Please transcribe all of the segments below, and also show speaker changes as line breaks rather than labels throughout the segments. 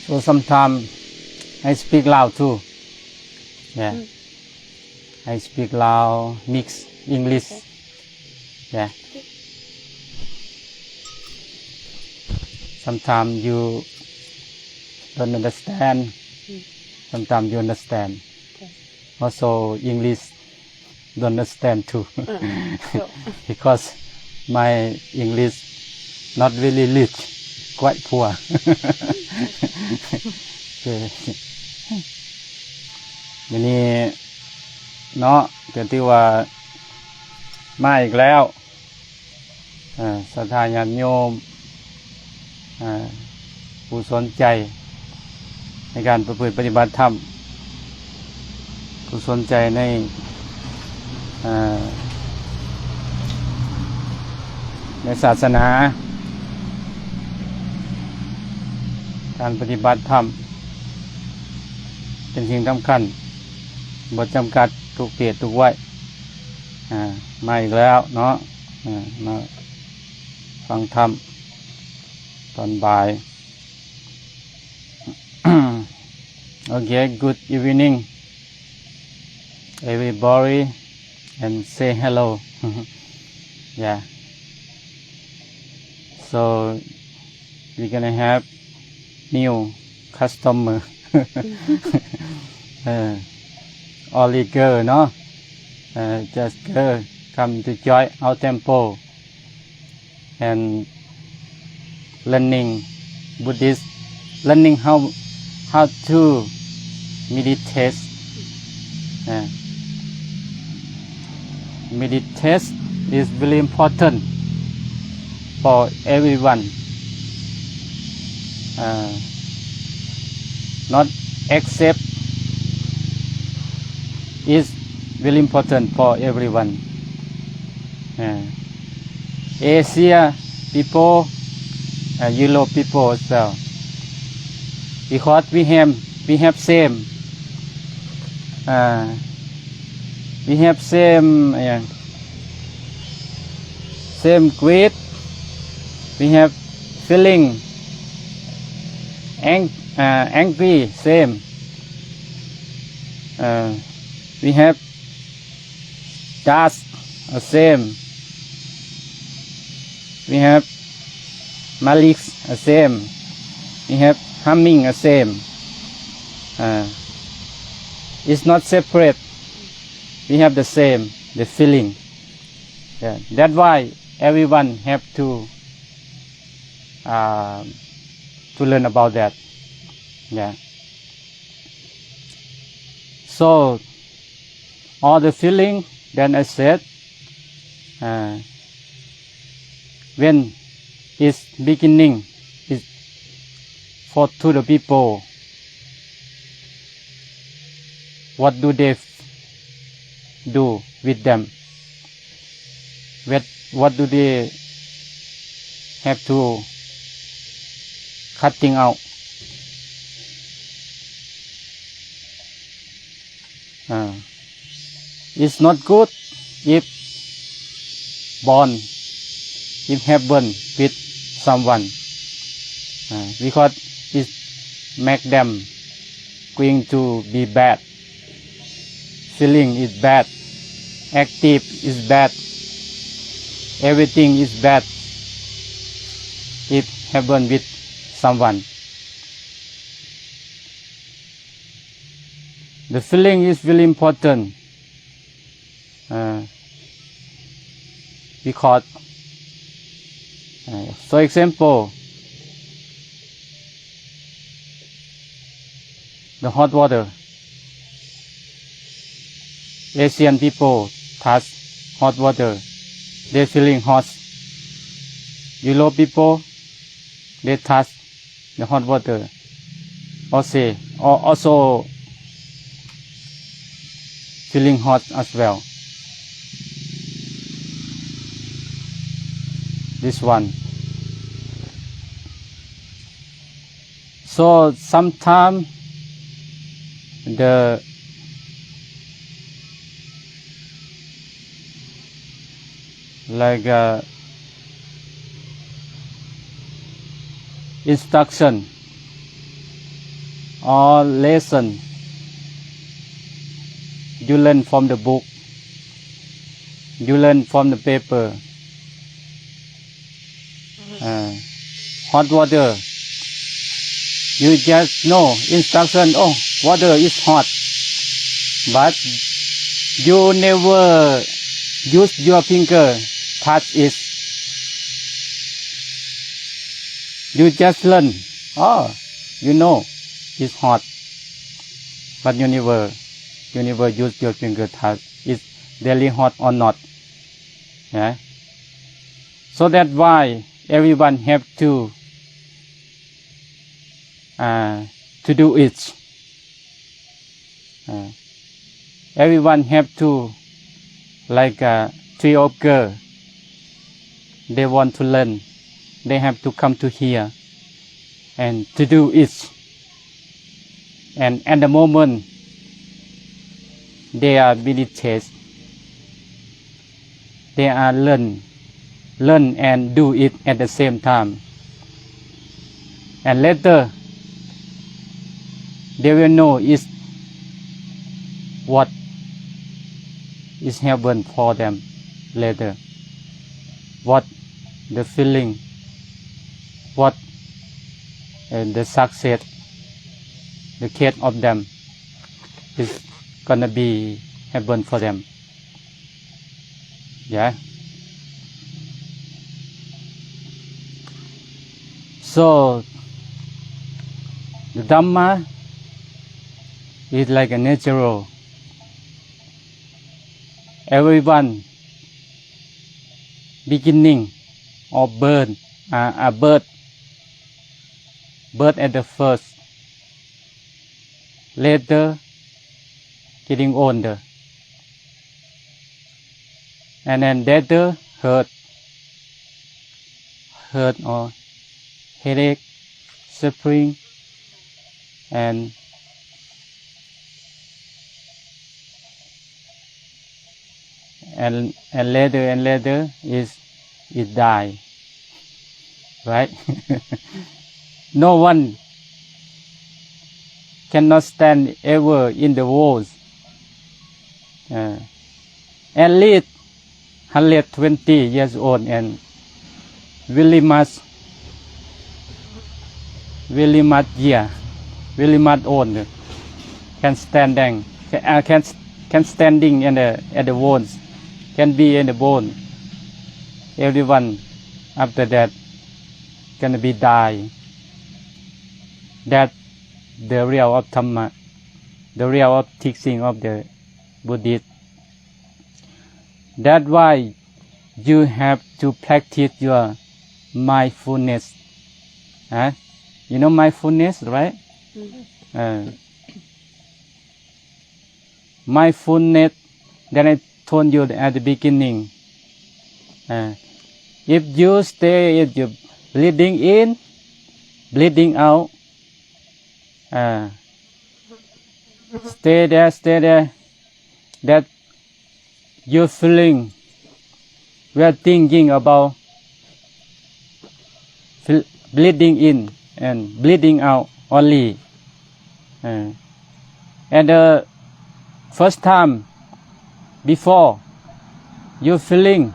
So sometimes I speak loud too. Yeah. I speak loud, mix English.
Okay.
Yeah. Sometimes you don't understand. Sometimes you understand.
Okay.
Also English don't understand too.
Sure.
Because my English not really rich, quite poor. Okay. วันนี้เนาะก็ที่ว่ามาอีกแล้วศรัทธาญาติโยมผู้สนใจในการประพฤติปฏิบัติธรรมผู้สนใจในศาสนาการปฏิบัติธรรมเป็นสิ่งสำคัญบทจำกัดทุกเพศทุกวัยมาอีกแล้วเนาะมาฟังธรรมตอนบ่าย Okay, good evening everybody and say hello. Yeah, so we're gonna have new customer. Only girl, no? Just girl come to join our temple and learning Buddhist, learning how to meditate. Meditate is very important for everyone. Not except is very important for everyone. Asia people, Europe people as well, because we have same same greed. We have feeling angry, same. We have dust, same. We have malice, same. We have humming, same. It's not separate. We have the same, the feeling. Yeah. That's why everyone have to learn about that. Yeah. So all the feeling, then I said, when it's beginning, is for to the people. What do they do with them? What do they have to cutting out? It's not good if happen with someone, because it make them going to be bad. Feeling is bad, active is bad, everything is bad if happen with someone. The feeling is really important, because for example, the hot water. Asian people touch hot water, they feeling hot. Europe people, they touch the hot water, also feeling hot as well. This one. So sometimes the instruction or lesson you learn from the book, you learn from the paper. Hot water, you just know instruction, oh, water is hot, but you never use your finger touch it. You just learn, oh, you know it's hot, but you never use your finger touch it's really hot or not. Yeah. So that's why everyone have to do it. Everyone have to, like three of girls, they want to learn, they have to come to here and to do it. And at the moment they are meditate, they are learn and do it at the same time. And later they will know is what is heaven for them later. What the feeling, what the success, the case of them is gonna be heaven for them. Yeah. So the Dhamma is like a natural. Everyone beginning of birth, birth at the first, later getting older, and then later hurt or headache, suffering, and later is it die, right? No one cannot stand ever in the walls. At least 120 years old and really much old can standing can standing in at the bones, can be in the bone. Everyone after that gonna be die. That the real of Dhamma, the real of teaching of the Buddhist. That's why you have to practice your mindfulness. You know mindfulness, right? Mindfulness that I told you at the beginning. If you stay, if you breathing in, breathing out, stay there, that you're feeling, we are thinking about breathing in and breathing out only. And the first time before you feeling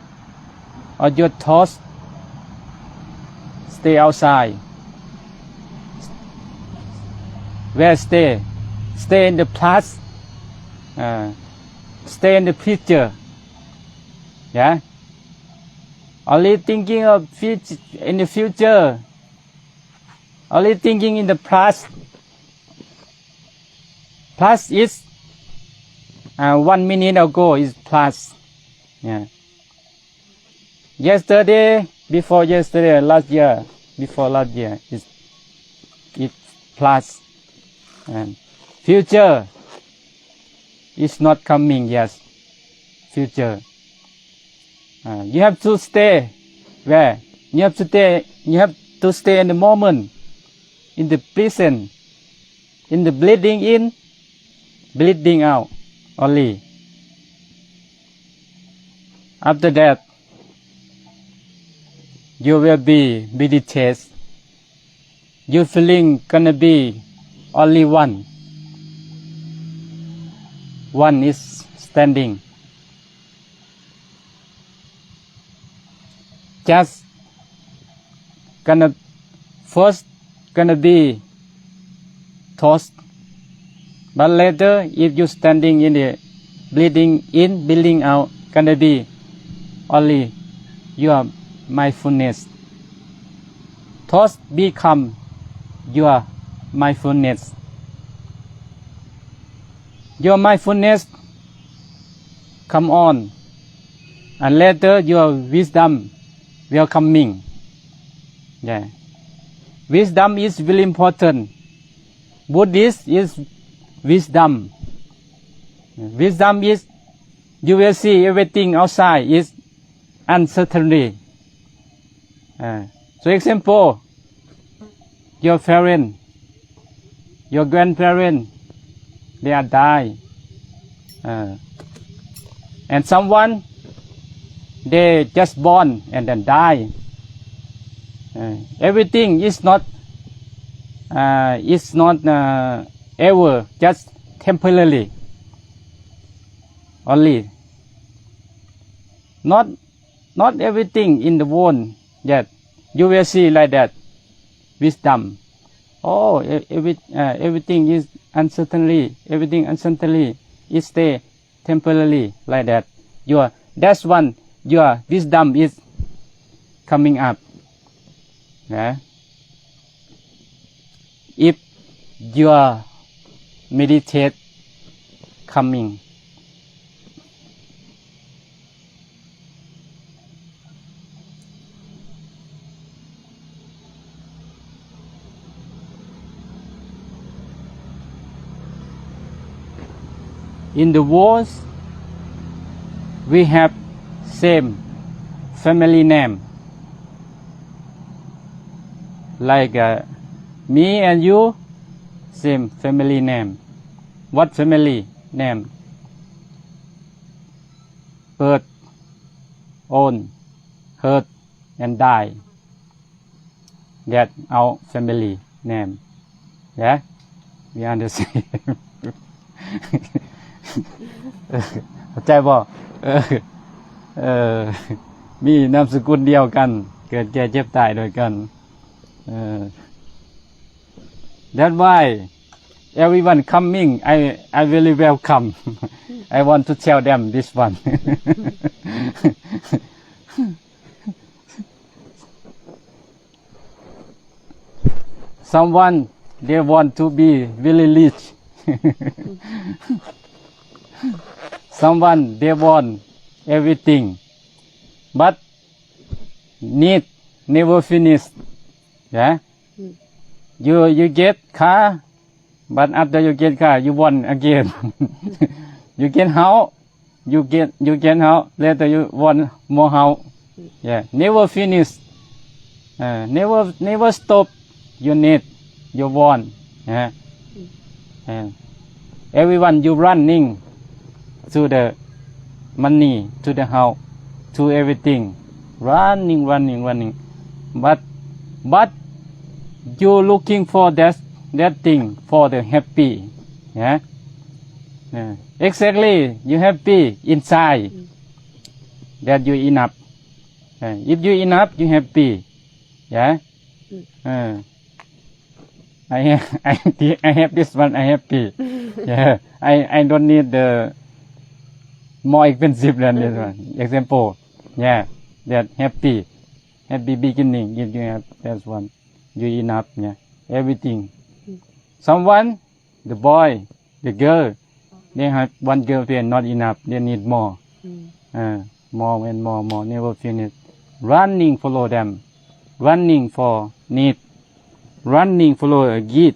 or your thoughts, stay outside. Where stay? Stay in the past. Stay in the future. Yeah. Only thinking of future, in the future. Only thinking in the past. Past is 1 minute ago is past. Yeah. Yesterday, before yesterday, last year, before last year is past. And future is not coming yet. Future. You have to stay where? You have to stay in the moment, in the present, in the breathing in, breathing out only. After that, you will be meditate. Your feeling gonna be only one. One is standing. Just first gonna be tossed, but later if you standing in the bleeding in, bleeding out, gonna be only your mindfulness. Thoughts become your mindfulness. Your mindfulness come on, and later your wisdom will coming. Yeah. Wisdom is very important. Buddhist is wisdom. Wisdom is you will see everything outside is uncertainty. So example, your parent, your grandparent, they are die. And someone, they just born and then die. Everything is not ever just temporarily. Only. Not everything in the world yet. You will see like that. Wisdom. Oh, everything is uncertainly. Everything uncertainly is stay temporarily like that. That's one. Your wisdom is coming up. Yeah. If your meditate coming. In the world, we have same family name. Like me and you, same family name. What family name? Birth, own, hurt, and die. That our family name. Yeah, we understand. เข้าใจบ่มีนามสกุลเดียวกันเกิดแก่เจ็บตายโดยกัน That's why everyone coming I really welcome I want to tell them this one someone they want to be really rich someone they want everything but need never finish. Yeah, you get car but after you get car you want again. You get house, you get house, later you want more house. Yeah, never finish. Never stop. You need, you want. Yeah. Everyone you running to the money, to the house, to everything, running. But you looking for that thing for the happy. Yeah. Exactly, you happy inside. That you enough. If you enough, you happy. Yeah. I have this one. I happy. Yeah. I don't need the more expensive than this one. Example. Yeah. That happy beginning. If you have that one, you enough. Yeah. Everything. Someone, the boy, the girl, they have one girlfriend, not enough. They need more. More and more. Never finish. Running follow them. Running for need. Running follow a gate.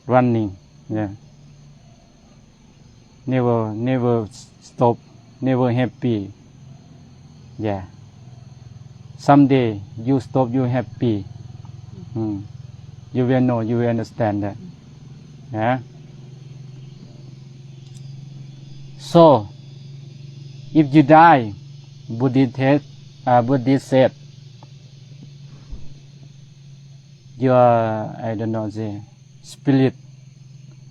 Running. Yeah. Never stop. Never happy. Yeah. Someday you stop, you happy. You will know, you will understand that. Yeah. So, if you die, Buddhist said, your, I don't know, spirit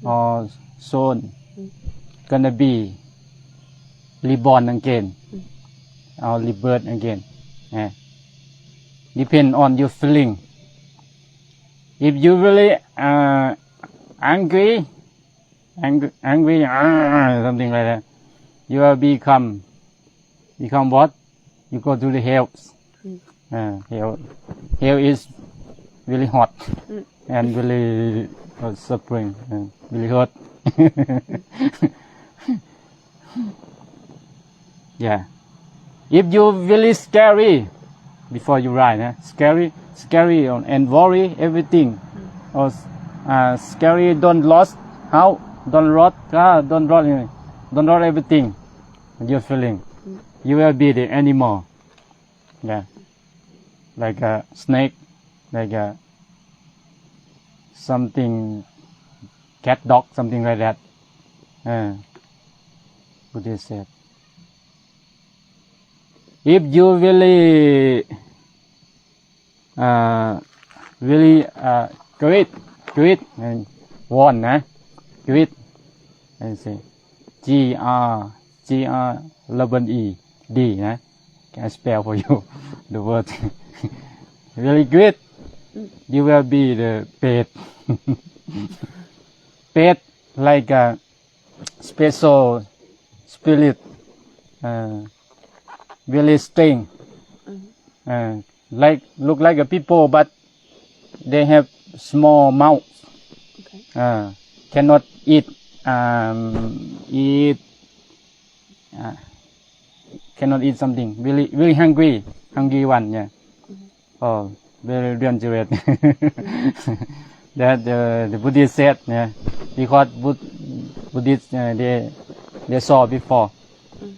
or soul gonna be reborn again or rebirth again. Depend on your feeling. If you really angry, something like that, you will become what? You go to the hell. Hell is really hot and really suffering, really hot. Yeah. If you really scary before you ride, scary and worry everything, or scary don't lost how don't rot everything. You're feeling, you will be the animal. Yeah. Like a snake, like a something, cat, dog, something like that. Buddha said. If you really great and one, great, and say GR11ED, can spell for you the word. Really great, you will be the pet. Pet, like a special spirit, really strange, like look like a people, but they have small mouth. Cannot eat cannot eat something. Really hungry one. Yeah. Oh, very dangerous. That the Buddhist said. Yeah, because Buddhists they saw before.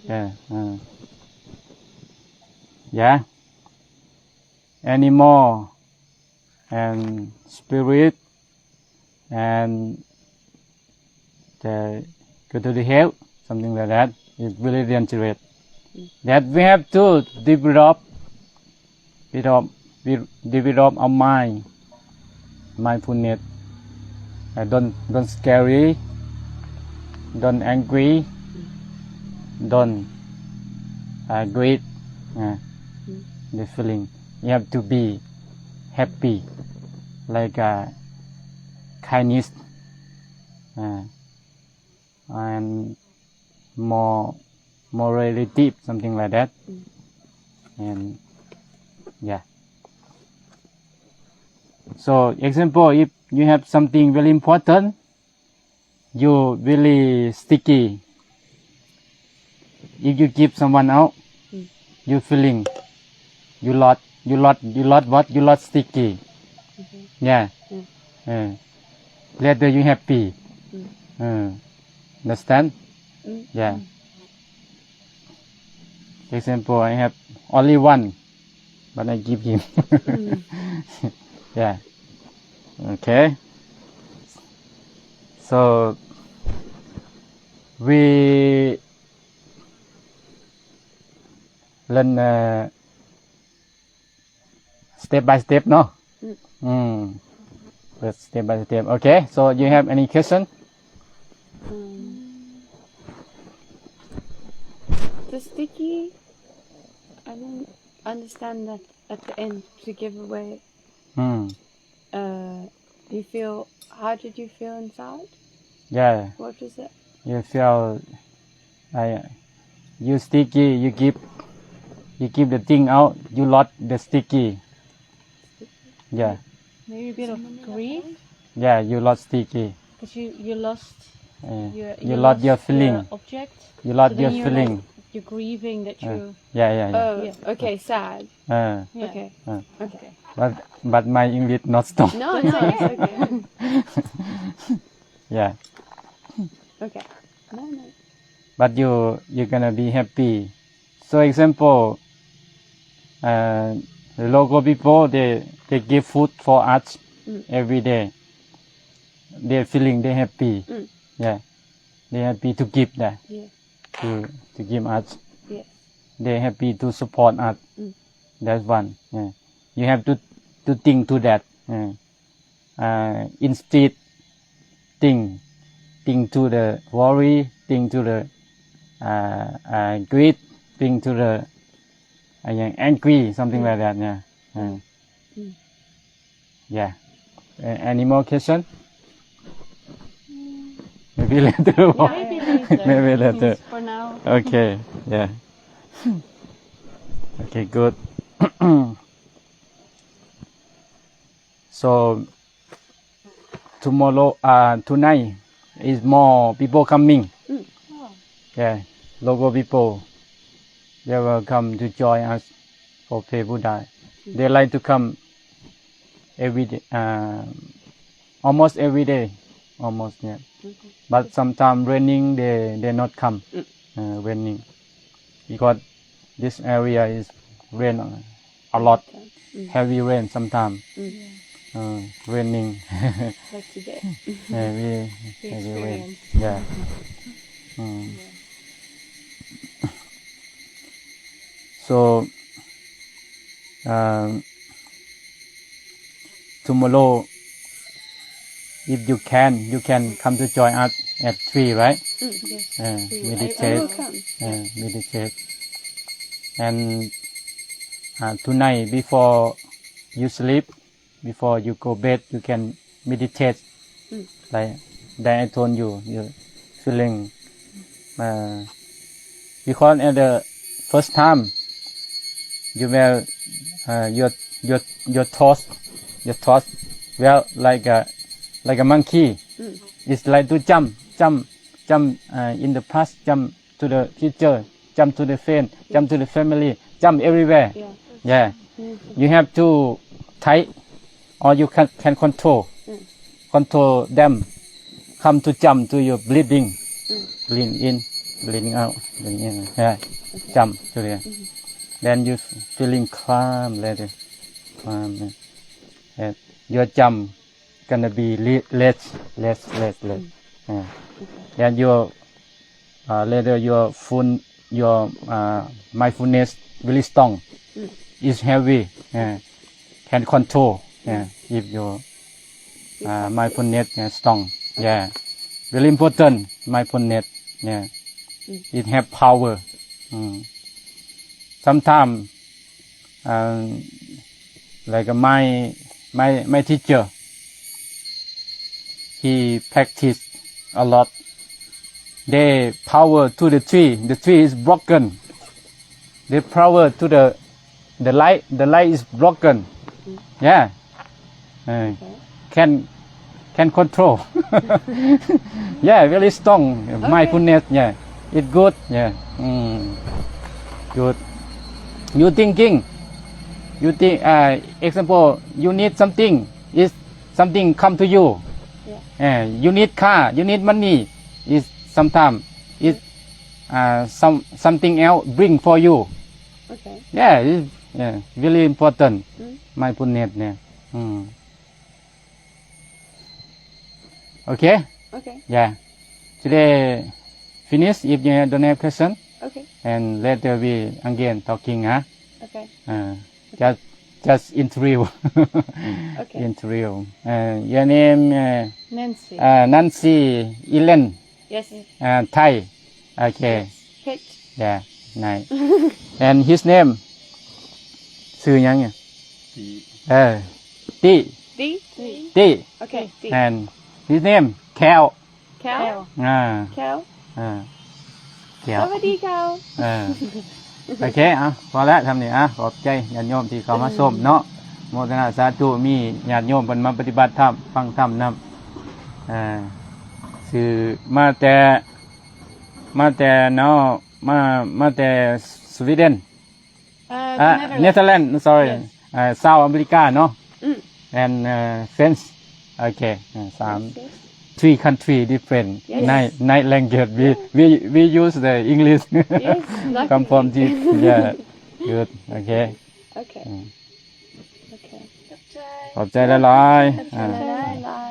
Yeah. Yeah. Animal and spirit and go to the hell, something like that. It's really dangerous. That we have to develop our mind, mindfulness. Don't scary, don't angry, don't great. The feeling. You have to be happy, like kindness, and more relative, something like that. And yeah. So example, if you have something very important, you really sticky. If you give someone out, you feeling you lot what? You lot sticky. Yeah. Later you happy. Understand? Yeah. Example, I have only one, but I give him. Yeah. Okay. So we learn step by step, no? Let's step by step. Okay. So you have any question?
The sticky, I don't understand that at the end to give away. You feel, how did you feel inside?
Yeah.
What was it?
You feel you sticky, you keep the thing out, you lost the sticky. Yeah.
Maybe a bit of grief?
Yeah, you lost sticky.
Because you lost
you lost your feeling.
Your object.
You lost
So
your
then
feeling.
Like, you're grieving that you...
Yeah.
Oh, yeah. Okay, sad. Okay. Okay.
But my English not strong.
No, it's okay.
Yeah.
Okay. No.
But you're gonna be happy. So example, the local people they give food for us every day. They're feeling they happy. Yeah. They happy to give that.
Yeah.
To give us.
Yeah.
They happy to support us. That's one. Yeah. You have to think to that. Instead think to the worry, think to the greed, think to the angry, something like that. Yeah. Yeah. Any more question? Maybe later.
Yeah, maybe later.
Maybe later.
For now.
Okay. Yeah. Okay. Good. So tomorrow, tonight is more people coming.
Oh.
Yeah, local people. They will come to join us for Pay Buddha. They like to come every day, almost every day, almost. Yeah. But sometimes raining, they not come. Raining because this area is rain a lot, heavy rain sometimes. Raining.
Like today.
Heavy rain. Yeah. So tomorrow, if you can come to join us at 3, right?
Yes.
Meditate.
I will come.
Meditate. And tonight, before you sleep, before you go bed, you can meditate. Like that I told you, you're feeling. Because at the first time, you were your thoughts were like a monkey. It's like to jump in the past, jump to the future, jump to the friend, jump to the family, jump everywhere. Yeah. You have to tight, or you can control them. Come to jump to your breathing, breathing in, breathing out, breathing in. Yeah, jump to there. Then you feeling calm later. Yeah. Your jump gonna be less. Yeah. Then your later your mindfulness really strong. It's heavy. Yeah. Can control. Yeah. If your mindfulness strong. Yeah. Really important. Mindfulness. Yeah. It have power. Sometimes, like my teacher, he practiced a lot. They power to the tree. The tree is broken. They power to the light. The light is broken. Yeah. Can control. Yeah, very strong. Okay. Mindfulness. Yeah, it's good. Yeah. Good. You thinking. You think. Example. You need something. Is something come to you. Yeah. You need car. You need money. Is sometimes is something else bring for you.
Okay.
Yeah. It's, yeah. Really important. Mindfulness. Yeah. Okay?
Okay.
Yeah. Today finish if you don't have question.
Okay.
And later we again talking, huh?
Okay.
Just interview.
Okay.
Interview. Your name
Nancy.
Nancy Ellen.
Yes.
Thai. Okay.
Hit.
Yeah. Nice. And his name ชื่อยังเนี่ย T.
D. Okay. D.
And his name Cal.
Cal. Cal.
เขียว
สวัสดี Cal.
โอเคพอแล้วทำนี่ขอบใจญาติโยมที่เข้ามาส้มเนาะโมทนาสาธุมีญาติโยมเพิ่นมาปฏิบัติธรรมฟังธรรมนำสื่อมาแต่เนาะมาแต่สวีเดนเนเธอร์แลนด์ sorry เซาท์อเมริกาเนาะ and French okay 3 country different night language we use the English come from this yeah good okay
โอเค
ขอบใจหลายๆ